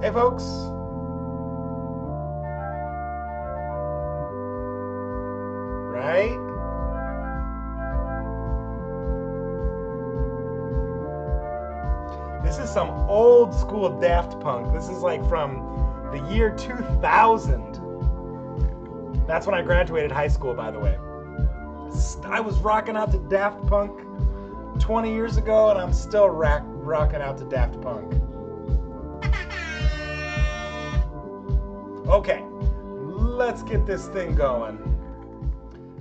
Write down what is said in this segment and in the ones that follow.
Hey folks. Right? This is some old school Daft Punk. This is like from the year 2000. That's when I graduated high school, by the way. I was rocking out to Daft Punk 20 years ago, and I'm still rocking out to Daft Punk. Okay, let's get this thing going.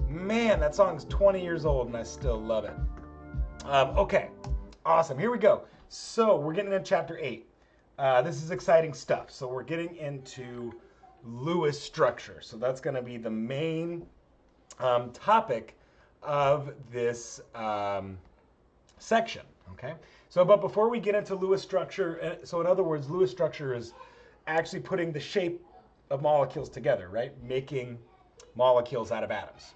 Man, that song's 20 years old, and I still love it. Okay, awesome. Here we go. So we're getting into chapter 8. This is exciting stuff. So we're getting into Lewis structure. So that's going to be the main topic of this section. Okay. So, but before we get into Lewis structure, so in other words, Lewis structure is actually putting the shape of molecules together, right? Making molecules out of atoms.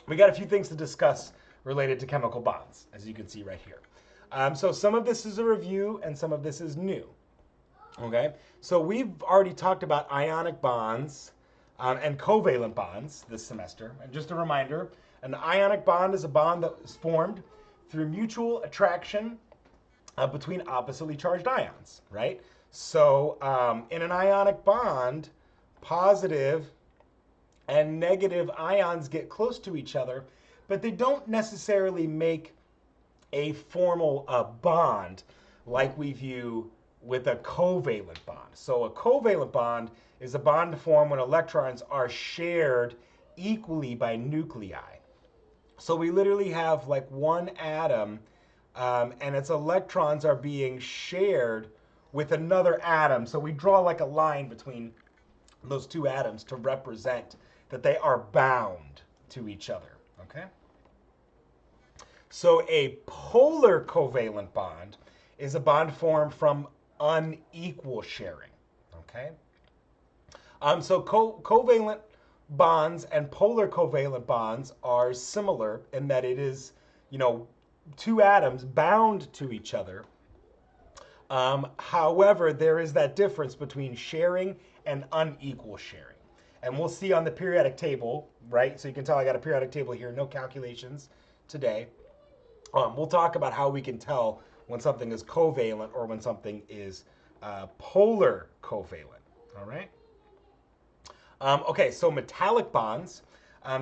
We got a few things to discuss related to chemical bonds, as you can see right here. So some of this is a review and some of this is new. Okay, so we've already talked about ionic bonds and covalent bonds this semester. And just a reminder, an ionic bond is a bond that is formed through mutual attraction between oppositely charged ions, right? So in an ionic bond, positive and negative ions get close to each other, but they don't necessarily make a formal bond like we view with a covalent bond. So a covalent bond is a bond formed when electrons are shared equally by nuclei. So we literally have like one atom and its electrons are being shared with another atom. So we draw like a line between those two atoms to represent that they are bound to each other, okay? So a polar covalent bond is a bond formed from unequal sharing, okay? So covalent bonds and polar covalent bonds are similar in that it is, two atoms bound to each other. However, there is that difference between sharing and unequal sharing. And we'll see on the periodic table, right? So you can tell I got a periodic table here, no calculations today. We'll talk about how we can tell when something is covalent or when something is polar covalent, all right? Okay, so metallic bonds.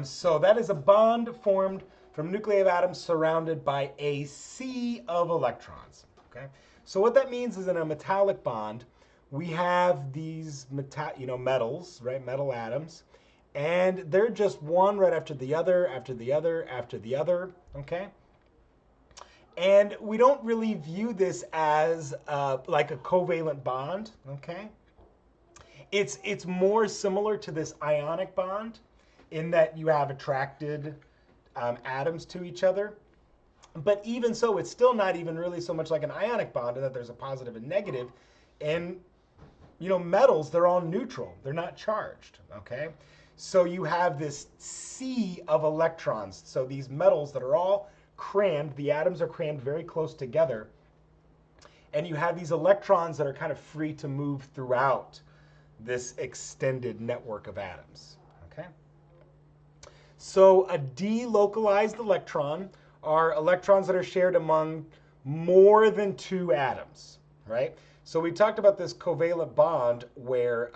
So that is a bond formed from nuclei of atoms surrounded by a sea of electrons, okay? So what that means is in a metallic bond, we have these metals, right? Metal atoms, and they're just one right after the other, after the other, after the other, okay? And we don't really view this as like a covalent bond, okay? It's more similar to this ionic bond in that you have attracted atoms to each other. But even so, it's still not even really so much like an ionic bond in that there's a positive and negative. And, metals, they're all neutral. They're not charged, okay? So you have this sea of electrons. So these metals that are all crammed, the atoms are crammed very close together. And you have these electrons that are kind of free to move throughout this extended network of atoms, okay? So a delocalized electron are electrons that are shared among more than two atoms, right? So we talked about this covalent bond where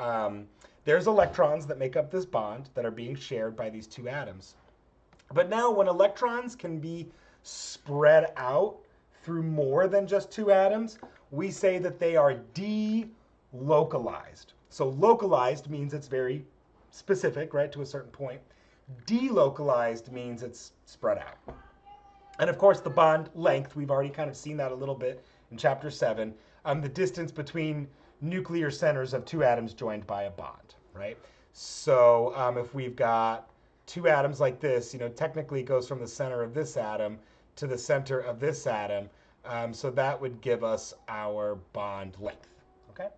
there's electrons that make up this bond that are being shared by these two atoms. But now when electrons can be spread out through more than just two atoms, we say that they are delocalized. So localized means it's very specific, right, to a certain point. Delocalized means it's spread out. And of course, the bond length, we've already kind of seen that a little bit in chapter 7, the distance between nuclear centers of two atoms joined by a bond, right? So if we've got two atoms like this, technically it goes from the center of this atom to the center of this atom. So that would give us our bond length, okay?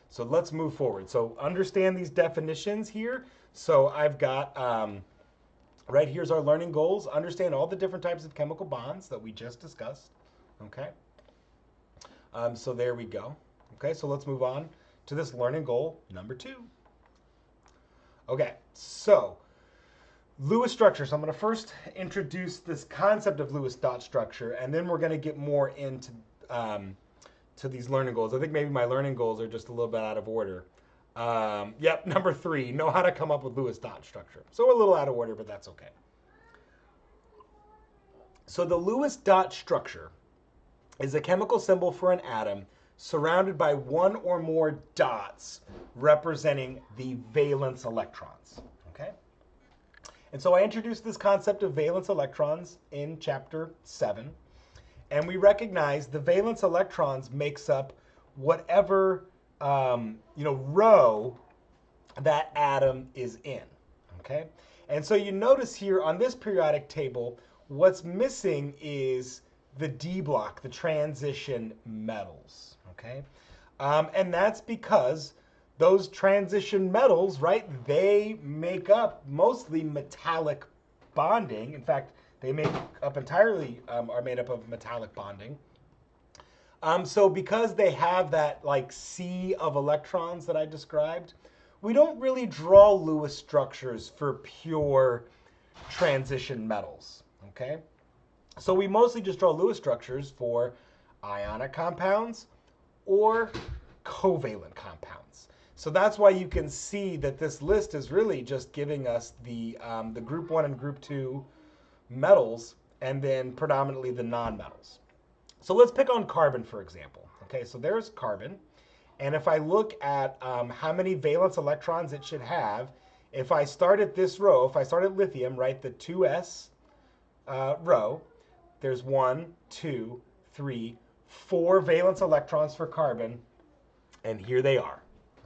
So let's move forward. So understand these definitions here. So I've got, right here's our learning goals. Understand all the different types of chemical bonds that we just discussed, okay? So there we go. Okay, so let's move on to this learning goal number 2. Okay, so Lewis structure. So I'm going to first introduce this concept of Lewis dot structure, and then we're going to get more into to these learning goals. I think maybe my learning goals are just a little bit out of order. Yep, number 3, know how to come up with Lewis dot structure. So a little out of order, but that's okay. So the Lewis dot structure is a chemical symbol for an atom surrounded by one or more dots representing the valence electrons. Okay? And so I introduced this concept of valence electrons in chapter 7. And we recognize the valence electrons makes up whatever row that atom is in. Okay? And so you notice here on this periodic table, what's missing is the D block, the transition metals. Okay? And that's because those transition metals, right, they make up mostly metallic bonding. In fact, they make up entirely, are made up of metallic bonding. So because they have that like sea of electrons that I described, we don't really draw Lewis structures for pure transition metals, okay? So we mostly just draw Lewis structures for ionic compounds or covalent compounds. So that's why you can see that this list is really just giving us the group 1 and group 2 metals, and then predominantly the nonmetals. So let's pick on carbon, for example. Okay, so there's carbon. And if I look at how many valence electrons it should have, if I start at this row, if I start at lithium, right, the 2s row, there's 1, 2, 3, 4 valence electrons for carbon, and here they are.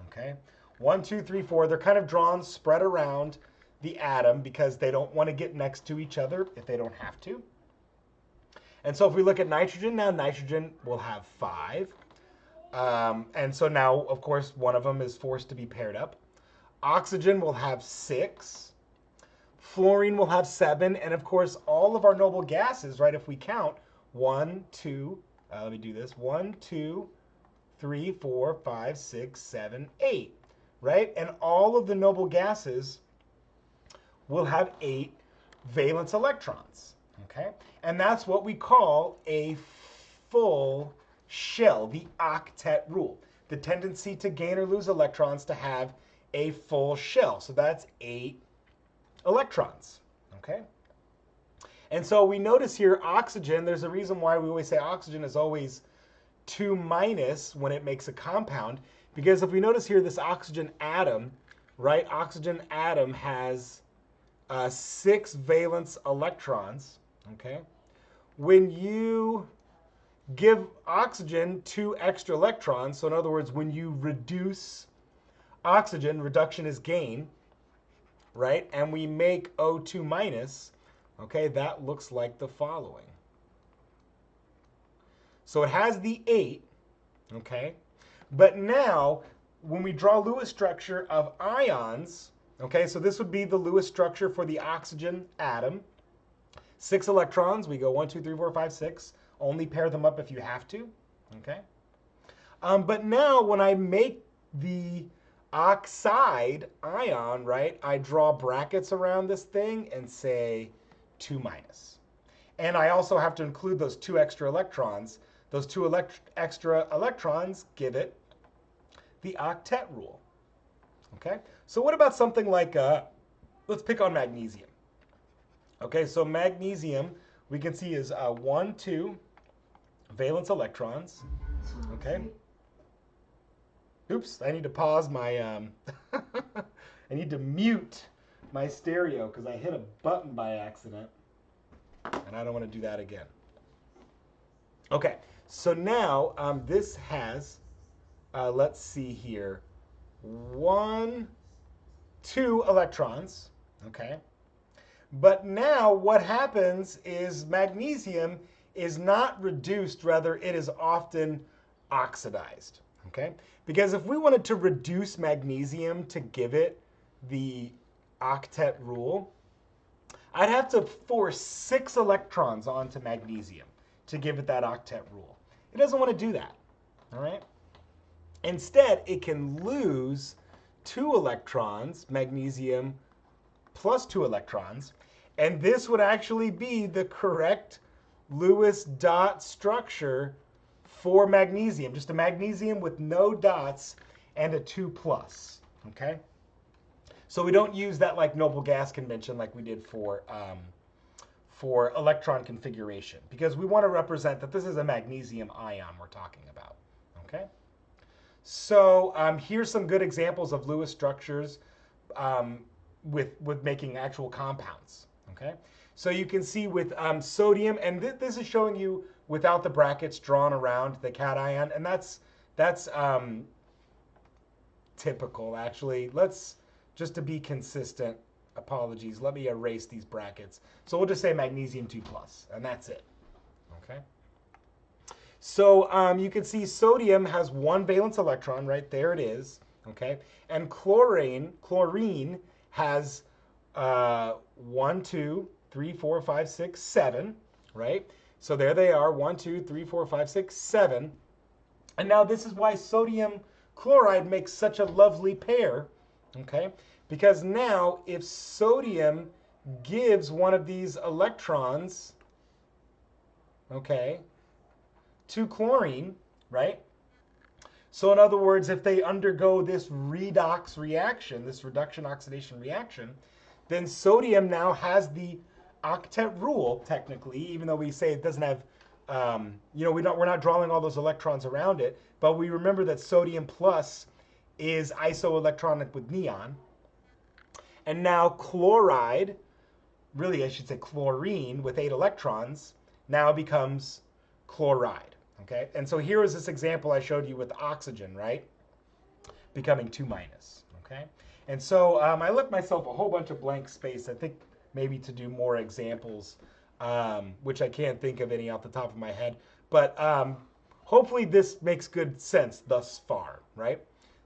Okay, 1, 2, 3, 4. They're kind of drawn, spread around the atom because they don't want to get next to each other if they don't have to. And so if we look at nitrogen, now nitrogen will have 5. And so now, of course, one of them is forced to be paired up. Oxygen will have 6. Fluorine will have 7. And of course, all of our noble gases, right, if we count, 1, 2, let me do this, 1, 2, 3, 4, 5, 6, 7, 8, right? And all of the noble gases will have 8 valence electrons, okay? And that's what we call a full shell, the octet rule, the tendency to gain or lose electrons to have a full shell. So that's 8 electrons, okay? And so we notice here oxygen, there's a reason why we always say oxygen is always 2 minus when it makes a compound, because if we notice here this oxygen atom, right, oxygen atom has 6 valence electrons, okay? When you give oxygen 2 extra electrons, so in other words, when you reduce oxygen, reduction is gain, right? And we make O2 minus, okay, that looks like the following. So it has the 8, okay? But now, when we draw Lewis structure of ions, okay, so this would be the Lewis structure for the oxygen atom. 6 electrons, we go 1, 2, 3, 4, 5, 6. Only pair them up if you have to, okay? But now when I make the oxide ion, right, I draw brackets around this thing and say 2 minus. And I also have to include those 2 extra electrons. Those 2 extra electrons give it the octet rule, okay? So what about something like, let's pick on magnesium. Okay, so magnesium, we can see is 1, 2 valence electrons, okay? Oops, I need to pause my, I need to mute my stereo because I hit a button by accident, and I don't want to do that again. Okay, so now this has, let's see here, 1, 2 electrons, okay? But now what happens is magnesium is not reduced, rather it is often oxidized, okay? Because if we wanted to reduce magnesium to give it the octet rule, I'd have to force 6 electrons onto magnesium to give it that octet rule. It doesn't want to do that, all right? Instead, it can lose 2 electrons, magnesium plus 2 electrons, and this would actually be the correct Lewis dot structure for magnesium, just a magnesium with no dots and a 2 plus, okay? So we don't use that like noble gas convention like we did for electron configuration, because we want to represent that this is a magnesium ion we're talking about, okay? So here's some good examples of Lewis structures with making actual compounds, okay? So you can see with sodium, and this is showing you without the brackets drawn around the cation, and that's typical, actually. Let's, just to be consistent, apologies, let me erase these brackets. So we'll just say magnesium 2+, and that's it, okay? So you can see sodium has 1 valence electron, right? There it is, okay? And chlorine has 1, 2, 3, 4, 5, 6, 7, right? So there they are, 1, 2, 3, 4, 5, 6, 7. And now this is why sodium chloride makes such a lovely pair, okay? Because now if sodium gives one of these electrons, okay, to chlorine, right? So in other words, if they undergo this redox reaction, this reduction oxidation reaction, then sodium now has the octet rule, technically, even though we say it doesn't have, we're not drawing all those electrons around it, but we remember that sodium plus is isoelectronic with neon. And now chloride, really I should say chlorine with 8 electrons, now becomes chloride, okay? And so here is this example I showed you with oxygen, right? Becoming 2-, okay? And so I left myself a whole bunch of blank space, I think maybe to do more examples, which I can't think of any off the top of my head. But hopefully this makes good sense thus far, right?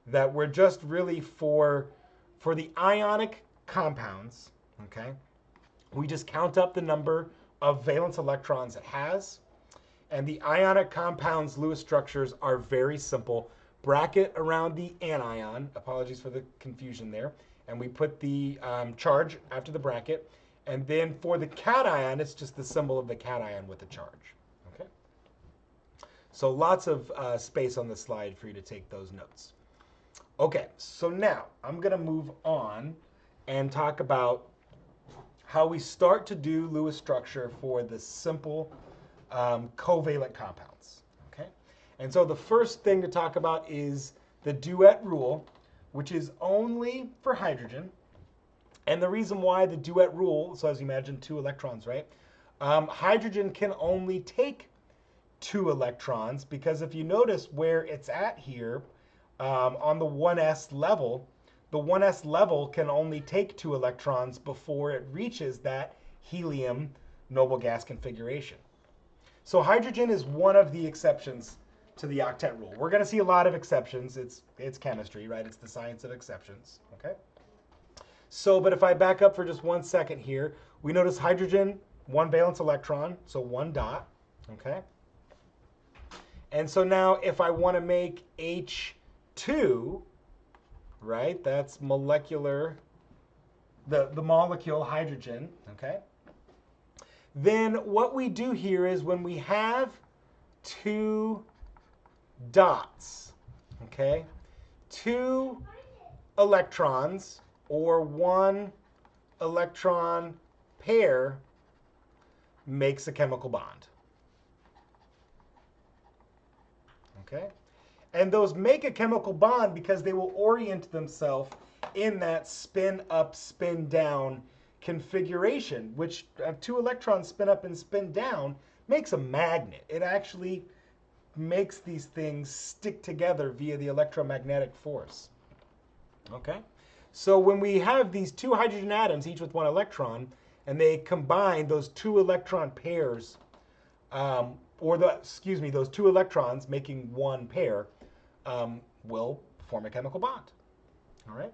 That we're just really for the ionic compounds, okay? We just count up the number of valence electrons it has. And the ionic compounds' Lewis structures are very simple. Bracket around the anion, apologies for the confusion there, and we put the charge after the bracket. And then for the cation, it's just the symbol of the cation with the charge, okay? So lots of space on the slide for you to take those notes. Okay, so now I'm gonna move on and talk about how we start to do Lewis structure for the simple covalent compounds, okay? And so the first thing to talk about is the Duet Rule, which is only for hydrogen. And the reason why the Duet Rule, so as you imagine, 2 electrons, right? Hydrogen can only take 2 electrons, because if you notice where it's at here, on the 1s level, the 1s level can only take 2 electrons before it reaches that helium noble gas configuration. So hydrogen is one of the exceptions to the octet rule. We're going to see a lot of exceptions. It's chemistry, right? It's the science of exceptions, okay? So, but if I back up for just 1 second here, we notice hydrogen, 1 valence electron, so 1 dot, okay? And so now if I want to make H2, right, that's molecular, the molecule hydrogen, okay? Then what we do here is when we have 2 dots, okay, 2 electrons or 1 electron pair makes a chemical bond, okay? And those make a chemical bond because they will orient themselves in that spin up, spin down configuration, which 2 electrons spin up and spin down makes a magnet. It actually makes these things stick together via the electromagnetic force. Okay? So when we have these 2 hydrogen atoms, each with 1 electron, and they combine those 2 electron pairs, those 2 electrons making 1 pair, will form a chemical bond. All right?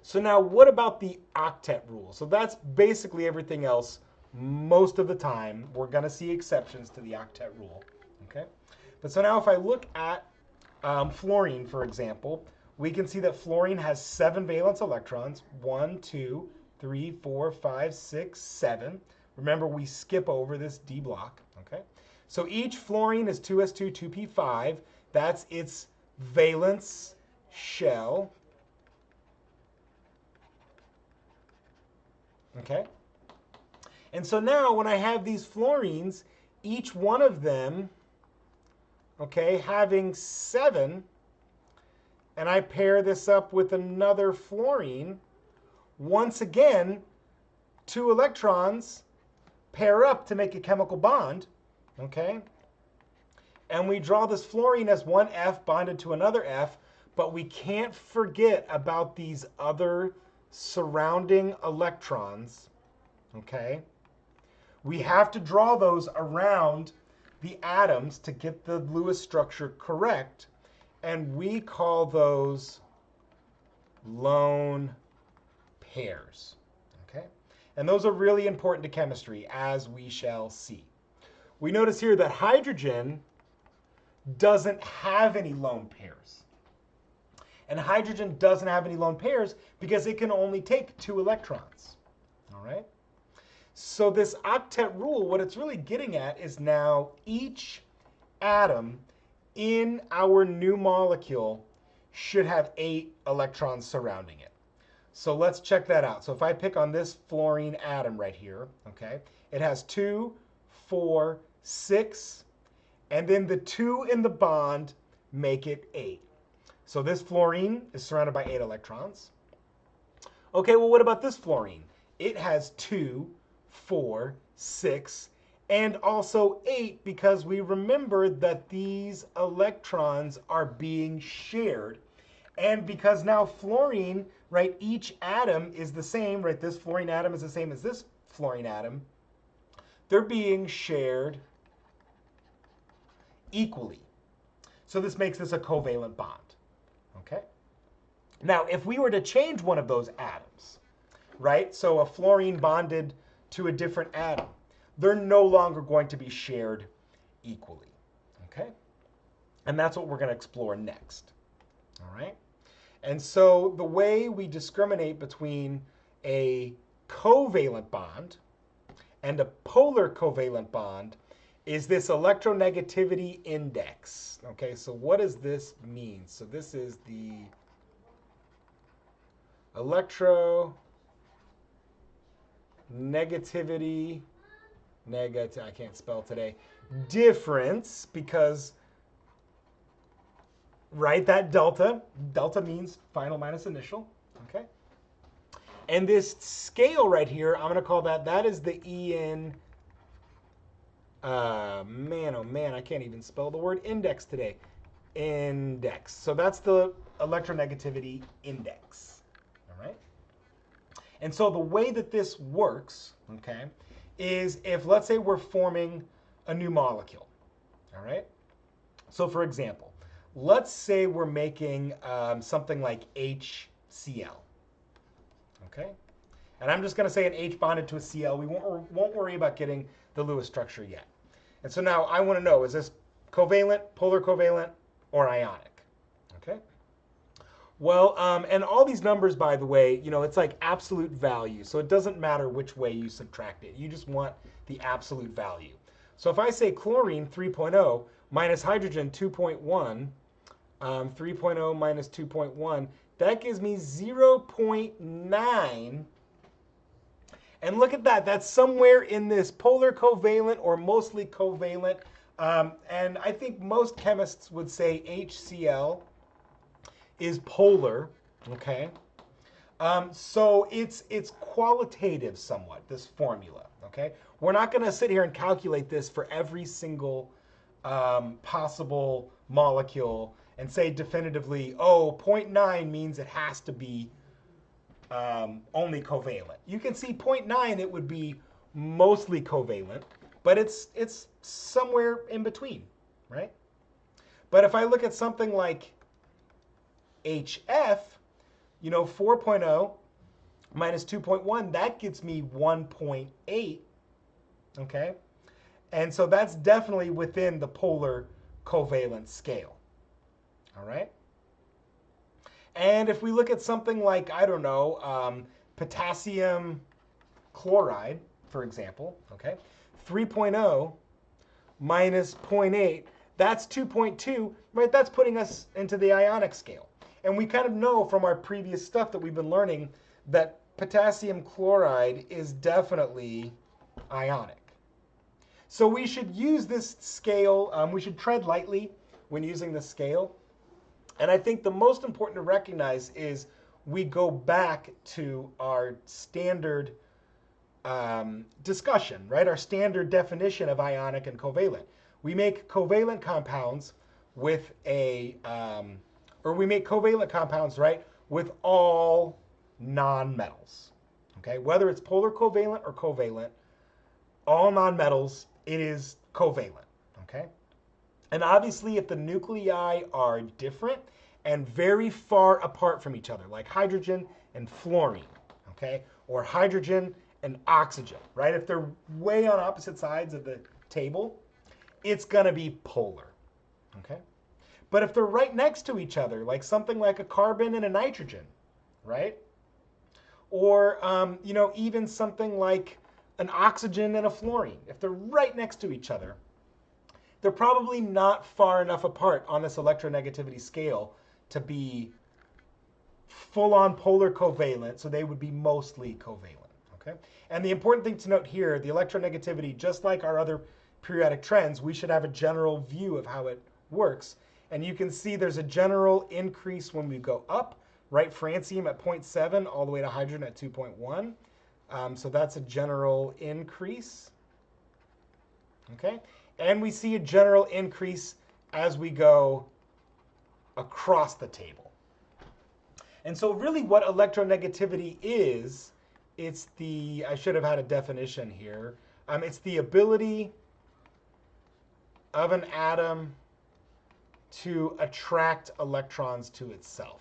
So now what about the octet rule? So that's basically everything else. Most of the time, we're going to see exceptions to the octet rule. Okay? But so now if I look at fluorine, for example, we can see that fluorine has 7 valence electrons. 1, 2, 3, 4, 5, 6, 7. Remember, we skip over this D block, okay? So each fluorine is 2s2, 2p5. That's its valence shell, okay? And so now when I have these fluorines, each one of them, okay, having 7, and I pair this up with another fluorine, once again, 2 electrons pair up to make a chemical bond, okay? And we draw this fluorine as one F bonded to another F, but we can't forget about these other surrounding electrons, okay? We have to draw those around the atoms to get the Lewis structure correct, and we call those lone pairs, okay? And those are really important to chemistry, as we shall see. We notice here that hydrogen doesn't have any lone pairs. And hydrogen doesn't have any lone pairs because it can only take 2 electrons, all right? So this octet rule, what it's really getting at is now each atom in our new molecule should have 8 electrons surrounding it. So let's check that out. So if I pick on this fluorine atom right here, okay, it has 2, 4, 6, and then the 2 in the bond make it 8. So this fluorine is surrounded by 8 electrons. Okay, well, what about this fluorine? It has 2, 4, 6, and also 8 because we remember that these electrons are being shared. And because now fluorine, right, each atom is the same, right? This fluorine atom is the same as this fluorine atom. They're being shared equally. So this makes this a covalent bond, okay? Now, if we were to change one of those atoms, right? So a fluorine bonded to a different atom, they're no longer going to be shared equally, okay? And that's what we're going to explore next, all right? And so the way we discriminate between a covalent bond and a polar covalent bond is this electronegativity index, okay? So what does this mean? So this is the electronegativity, I can't spell today, difference, because, right, that delta means final minus initial, okay? And this scale right here, I'm gonna call that is the EN, man, oh man, I can't even spell the word index today. Index. So that's the electronegativity index, all right? And so the way that this works, okay, is if, let's say, we're forming a new molecule, all right? So for example, let's say we're making something like HCl, okay? And I'm just gonna say an H bonded to a Cl. We won't worry about getting the Lewis structure yet. And so now I wanna know, is this covalent, polar covalent, or ionic, okay? Well, and all these numbers, by the way, you know, it's like absolute value. So it doesn't matter which way you subtract it. You just want the absolute value. So if I say chlorine 3.0 minus hydrogen 2.1, 3.0 minus 2.1, that gives me 0.9. And look at that. That's somewhere in this polar covalent or mostly covalent. And I think most chemists would say HCl is polar, okay? So it's qualitative somewhat, this formula, okay? We're not gonna sit here and calculate this for every single possible molecule and say definitively, oh, 0.9 means it has to be only covalent. You can see 0.9, it would be mostly covalent, but it's somewhere in between, right? But if I look at something like HF, you know, 4.0 minus 2.1, that gets me 1.8, okay? And so that's definitely within the polar covalent scale, all right? And if we look at something like, I don't know, potassium chloride, for example, okay, 3.0 minus 0.8, that's 2.2, right? That's putting us into the ionic scale. And we kind of know from our previous stuff that we've been learning that potassium chloride is definitely ionic. So we should use this scale, we should tread lightly when using this scale. And I think the most important to recognize is we go back to our standard discussion, right? Our standard definition of ionic and covalent. We make covalent compounds with we make covalent compounds, right, with all nonmetals, okay? Whether it's polar covalent or covalent, all nonmetals, it is covalent, okay? And obviously, if the nuclei are different and very far apart from each other, like hydrogen and fluorine, okay, or hydrogen and oxygen, right? If they're way on opposite sides of the table, it's going to be polar, okay? But if they're right next to each other, like something like a carbon and a nitrogen, right? Or, you know, even something like an oxygen and a fluorine, if they're right next to each other, they're probably not far enough apart on this electronegativity scale to be full-on polar covalent, so they would be mostly covalent, okay? And the important thing to note here, the electronegativity, just like our other periodic trends, we should have a general view of how it works. And you can see there's a general increase when we go up, right? Francium at 0.7 all the way to hydrogen at 2.1. So that's a general increase, okay? And we see a general increase as we go across the table. And so really what electronegativity is, it's the, I should have had a definition here, it's the ability of an atom to attract electrons to itself.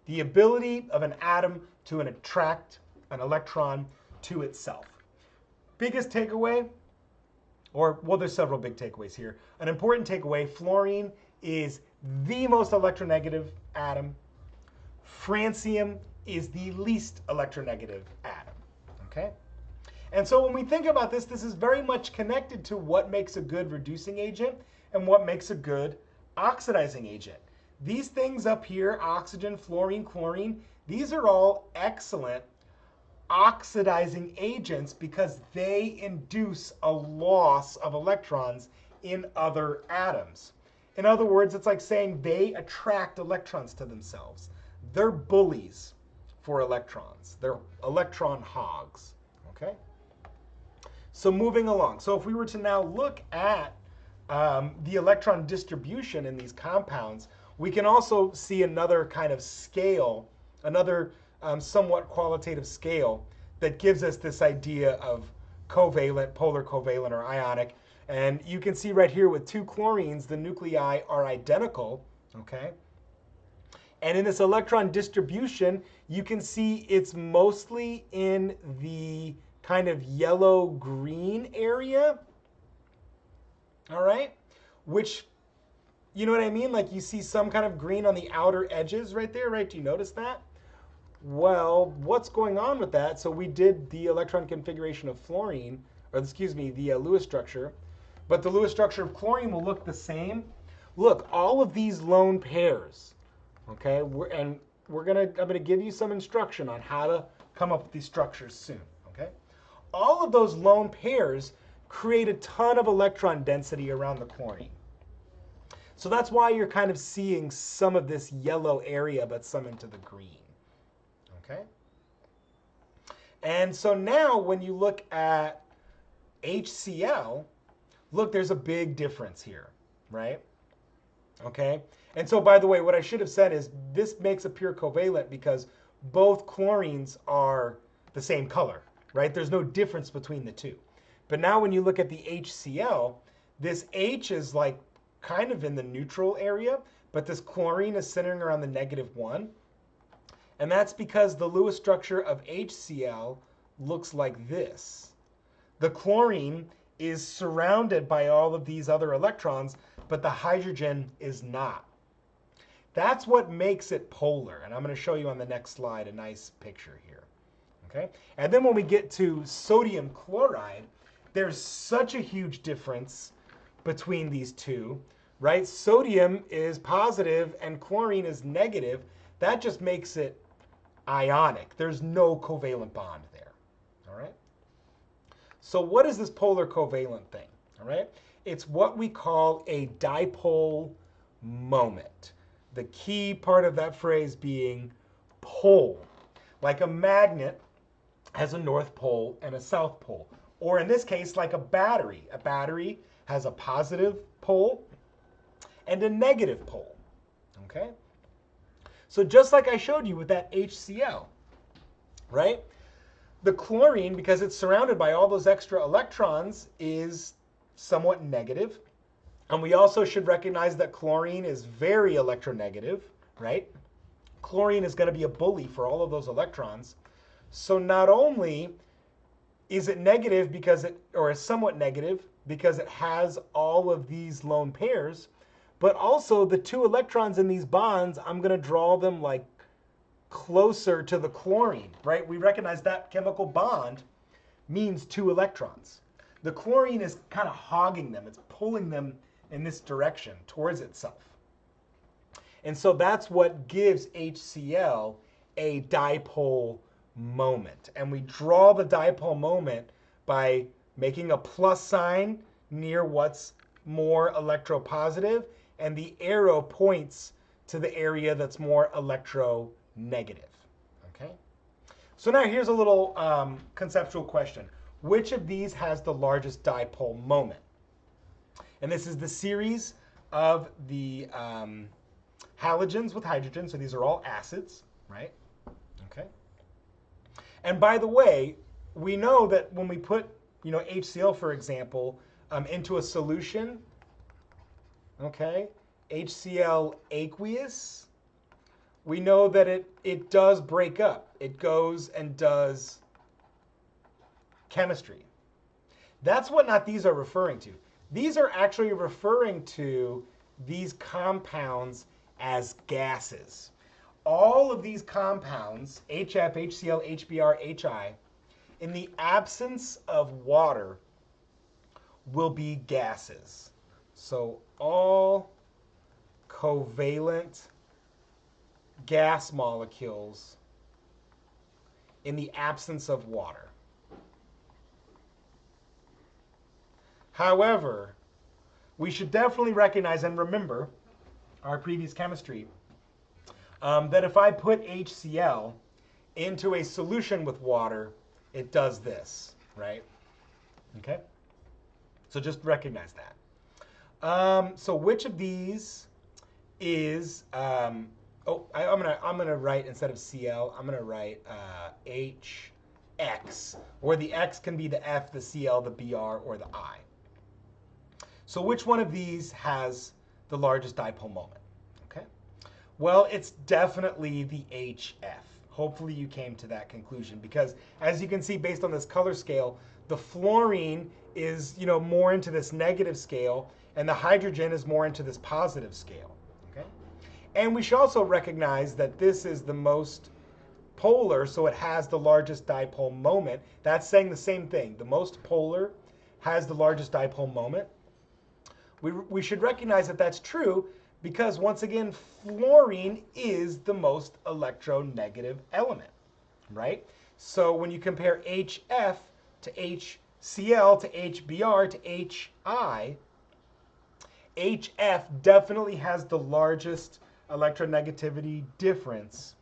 The ability of an atom to attract an electron to itself. Biggest takeaway, or well, there's several big takeaways here. An important takeaway, fluorine is the most electronegative atom. Francium is the least electronegative atom, okay? And so when we think about this, this is very much connected to what makes a good reducing agent and what makes a good oxidizing agent. These things up here, oxygen, fluorine, chlorine, these are all excellent oxidizing agents because they induce a loss of electrons in other atoms. In other words, it's like saying they attract electrons to themselves. They're bullies for electrons. They're electron hogs, okay? So moving along. So if we were to now look at the electron distribution in these compounds, we can also see another kind of scale, another somewhat qualitative scale that gives us this idea of covalent, polar covalent, or ionic. And you can see right here with two chlorines, the nuclei are identical, okay? And in this electron distribution, you can see it's mostly in the kind of yellow-green area, all right? Which, you know what I mean? Like you see some kind of green on the outer edges right there, right? Do you notice that? Well, what's going on with that? So we did the electron configuration of fluorine, or excuse me, the Lewis structure, but the Lewis structure of chlorine will look the same. Look, all of these lone pairs, okay? I'm gonna give you some instruction on how to come up with these structures soon, okay? All of those lone pairs create a ton of electron density around the chlorine. So that's why you're kind of seeing some of this yellow area, but some into the green, okay? And so now when you look at HCl, look, there's a big difference here, right? Okay? And so, by the way, what I should have said is this makes a pure covalent because both chlorines are the same color, right? There's no difference between the two. But now when you look at the HCl, this H is like kind of in the neutral area, but this chlorine is centering around the -1. And that's because the Lewis structure of HCl looks like this. The chlorine is surrounded by all of these other electrons, but the hydrogen is not. That's what makes it polar. And I'm going to show you on the next slide a nice picture here. Okay? And then when we get to sodium chloride, there's such a huge difference between these two, right? Sodium is positive and chlorine is negative. That just makes it ionic. There's no covalent bond there. All right? So what is this polar covalent thing? All right? It's what we call a dipole moment. The key part of that phrase being pole. Like a magnet has a north pole and a south pole. Or in this case, like a battery. A battery has a positive pole and a negative pole. Okay? So just like I showed you with that HCl, right? The chlorine, because it's surrounded by all those extra electrons, is somewhat negative. And we also should recognize that chlorine is very electronegative, right? Chlorine is going to be a bully for all of those electrons. So not only is it negative because or is somewhat negative because it has all of these lone pairs, but also the two electrons in these bonds, I'm going to draw them like closer to the chlorine, right? We recognize that chemical bond means two electrons. The chlorine is kind of hogging them. It's pulling them in this direction towards itself. And so that's what gives HCl a dipole moment. And we draw the dipole moment by making a plus sign near what's more electropositive, and the arrow points to the area that's more electronegative. Okay? So now here's a little conceptual question. Which of these has the largest dipole moment? And this is the series of the halogens with hydrogen. So these are all acids, right? Okay. And by the way, we know that when we put, HCl, for example, into a solution, okay, HCl aqueous, we know that it does break up. It goes and does chemistry. That's what not these are referring to. These are actually referring to these compounds as gases. All of these compounds, HF, HCl, HBr, HI, in the absence of water, will be gases. So all covalent gas molecules in the absence of water. However, we should definitely recognize and remember our previous chemistry that if I put HCl into a solution with water, it does this, right? Okay? So just recognize that. So which of these is, I'm gonna write, instead of Cl, I'm gonna write HX, where the X can be the F, the Cl, the Br, or the I. So which one of these has the largest dipole moment? Okay. Well, it's definitely the HF. Hopefully you came to that conclusion, because as you can see based on this color scale, the fluorine is, more into this negative scale, and the hydrogen is more into this positive scale. Okay? And we should also recognize that this is the most polar, so it has the largest dipole moment. That's saying the same thing. The most polar has the largest dipole moment. We should recognize that that's true because, once again, fluorine is the most electronegative element, right? So when you compare HF to HCl to HBr to HI, HF definitely has the largest electronegativity difference.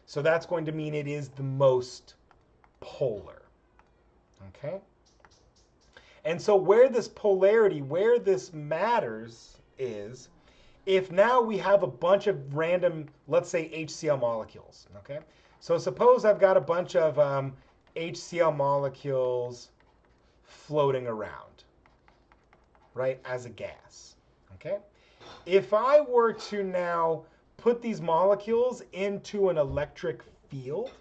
So that's going to mean it is the most polar, okay? And so where this polarity, where this matters is if now we have a bunch of random, let's say, HCl molecules, okay? So suppose I've got a bunch of HCl molecules floating around, right, as a gas, okay? If I were to now put these molecules into an electric field,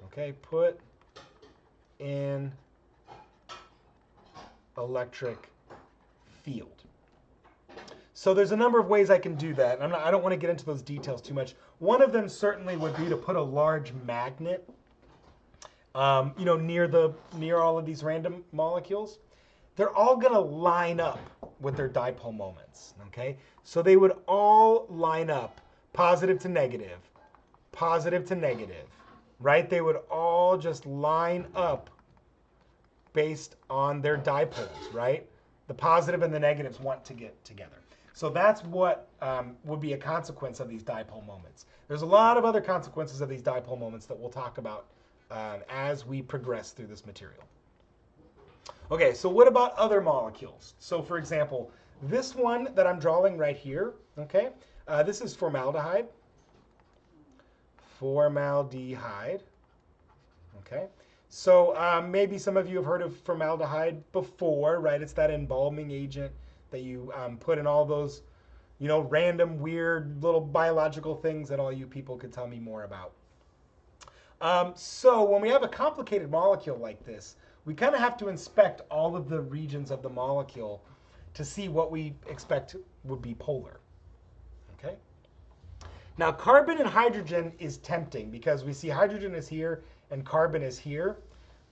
okay, put in electric field. So there's a number of ways I can do that. I don't want to get into those details too much. One of them certainly would be to put a large magnet, near all of these random molecules. They're all going to line up with their dipole moments. Okay, so they would all line up positive to negative, right? They would all just line up based on their dipoles, right? The positive and the negatives want to get together. So that's what would be a consequence of these dipole moments. There's a lot of other consequences of these dipole moments that we'll talk about as we progress through this material. Okay, so what about other molecules? So for example, this one that I'm drawing right here, okay, this is formaldehyde. Formaldehyde, okay. So maybe some of you have heard of formaldehyde before, right? It's that embalming agent that you put in all those, random, weird little biological things that all you people could tell me more about. So when we have a complicated molecule like this, we kind of have to inspect all of the regions of the molecule to see what we expect would be polar, okay? Now, carbon and hydrogen is tempting because we see hydrogen is here and carbon is here.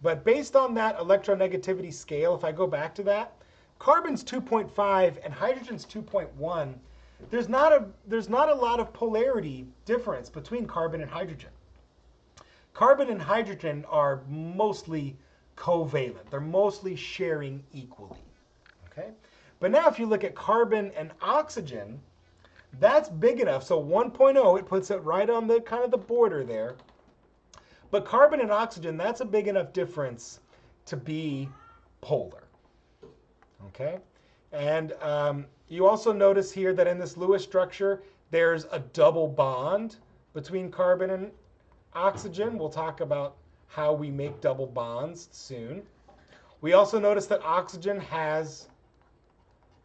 But based on that electronegativity scale, if I go back to that, carbon's 2.5 and hydrogen's 2.1. There's not a lot of polarity difference between carbon and hydrogen. Carbon and hydrogen are mostly covalent. They're mostly sharing equally, okay? But now if you look at carbon and oxygen, that's big enough. So 1.0, it puts it right on the kind of the border there. But carbon and oxygen, that's a big enough difference to be polar, okay? And you also notice here that in this Lewis structure, there's a double bond between carbon and oxygen. We'll talk about how we make double bonds soon. We also notice that oxygen has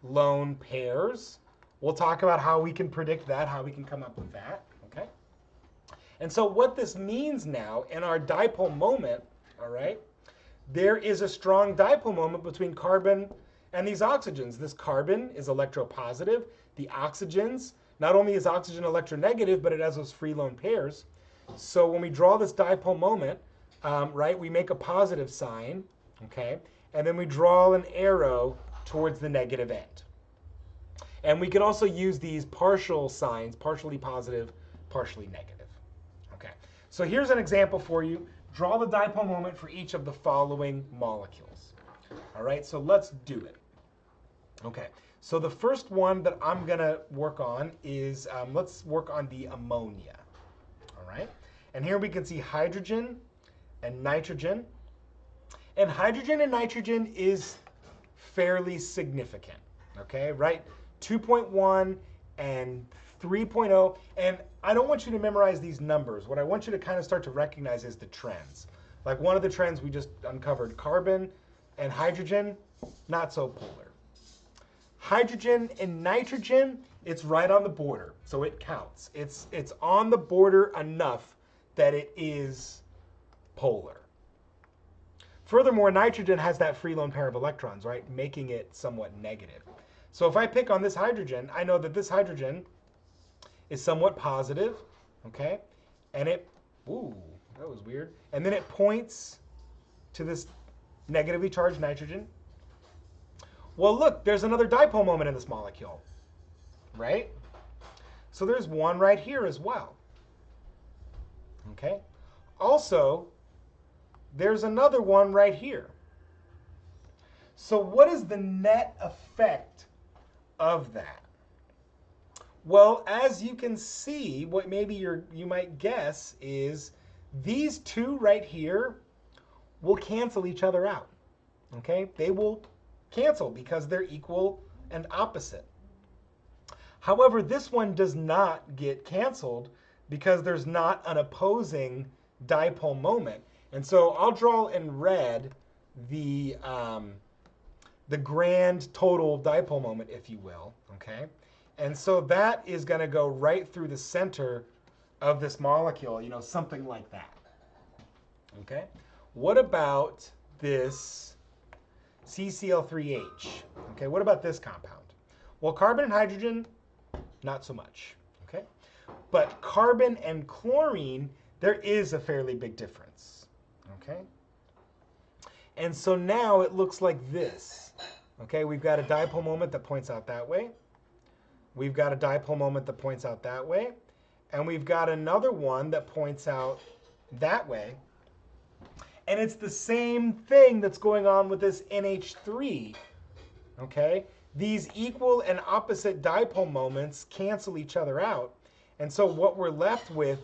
lone pairs. We'll talk about how we can predict that, how we can come up with that, okay? And so what this means now in our dipole moment, all right, there is a strong dipole moment between carbon and these oxygens. This carbon is electropositive. The oxygens, not only is oxygen electronegative, but it has those free lone pairs. So when we draw this dipole moment, right, we make a positive sign, okay, and then we draw an arrow towards the negative end. And we can also use these partial signs, partially positive, partially negative. Okay, so here's an example for you. Draw the dipole moment for each of the following molecules. All right, so let's do it. Okay, so the first one that I'm going to work on is, let's work on the ammonia. All right, and here we can see hydrogen and nitrogen. And hydrogen and nitrogen is fairly significant, okay, right? 2.1 and 3.0, and I don't want you to memorize these numbers. What I want you to kind of start to recognize is the trends. Like one of the trends we just uncovered, carbon and hydrogen, not so polar. Hydrogen and nitrogen, it's right on the border, so it counts. It's on the border enough that it is polar. Furthermore, nitrogen has that free lone pair of electrons, right, making it somewhat negative. So if I pick on this hydrogen, I know that this hydrogen is somewhat positive, okay? And it, ooh, that was weird. And then it points to this negatively charged nitrogen. Well, look, there's another dipole moment in this molecule, right? So there's one right here as well, okay? Also, there's another one right here. So what is the net effect of that? Well, as you can see, what maybe you might guess is these two right here will cancel each other out, okay? They will cancel because they're equal and opposite. However, this one does not get canceled because there's not an opposing dipole moment. And so I'll draw in red the grand total dipole moment, if you will, okay? And so that is going to go right through the center of this molecule, you know, something like that, okay? What about this CCl3H. Okay, what about this compound? Well, carbon and hydrogen, not so much. Okay, but carbon and chlorine, there is a fairly big difference. Okay, and so now it looks like this. Okay, we've got a dipole moment that points out that way. We've got a dipole moment that points out that way. And we've got another one that points out that way. And it's the same thing that's going on with this NH3. Okay? These equal and opposite dipole moments cancel each other out. And so what we're left with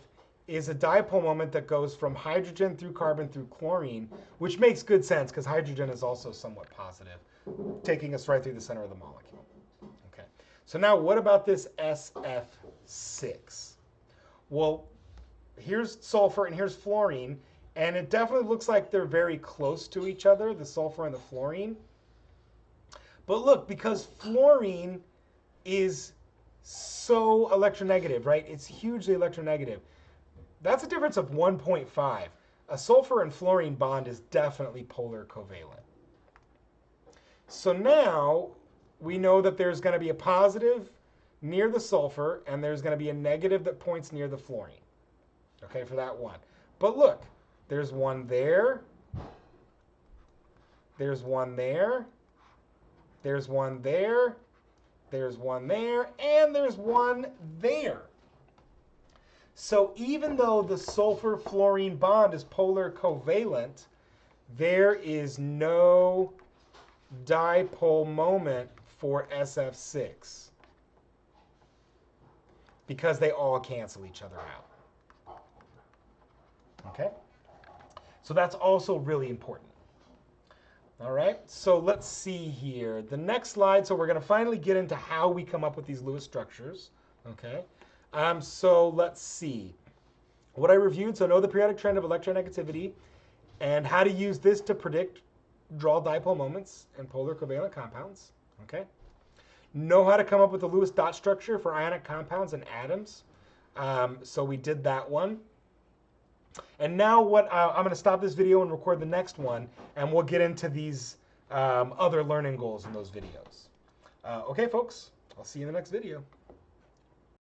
is a dipole moment that goes from hydrogen through carbon through chlorine, which makes good sense because hydrogen is also somewhat positive, taking us right through the center of the molecule. Okay. So now what about this SF6? Well, here's sulfur and here's fluorine, and it definitely looks like they're very close to each other, the sulfur and the fluorine. But look, because fluorine is so electronegative, right? It's hugely electronegative. That's a difference of 1.5. A sulfur and fluorine bond is definitely polar covalent. So now we know that there's going to be a positive near the sulfur, and there's going to be a negative that points near the fluorine. Okay, for that one. But look, there's one there. There's one there. There's one there. There's one there. And there's one there. So even though the sulfur-fluorine bond is polar covalent, there is no dipole moment for SF6 because they all cancel each other out. Okay? So that's also really important. All right, so let's see here. The next slide, so we're going to finally get into how we come up with these Lewis structures. Okay, so let's see. What I reviewed, so know the periodic trend of electronegativity and how to use this to predict draw dipole moments in polar covalent compounds. Okay, know how to come up with the Lewis dot structure for ionic compounds and atoms. So we did that one. And now what I'm going to stop this video and record the next one, and we'll get into these other learning goals in those videos. Okay, folks, I'll see you in the next video.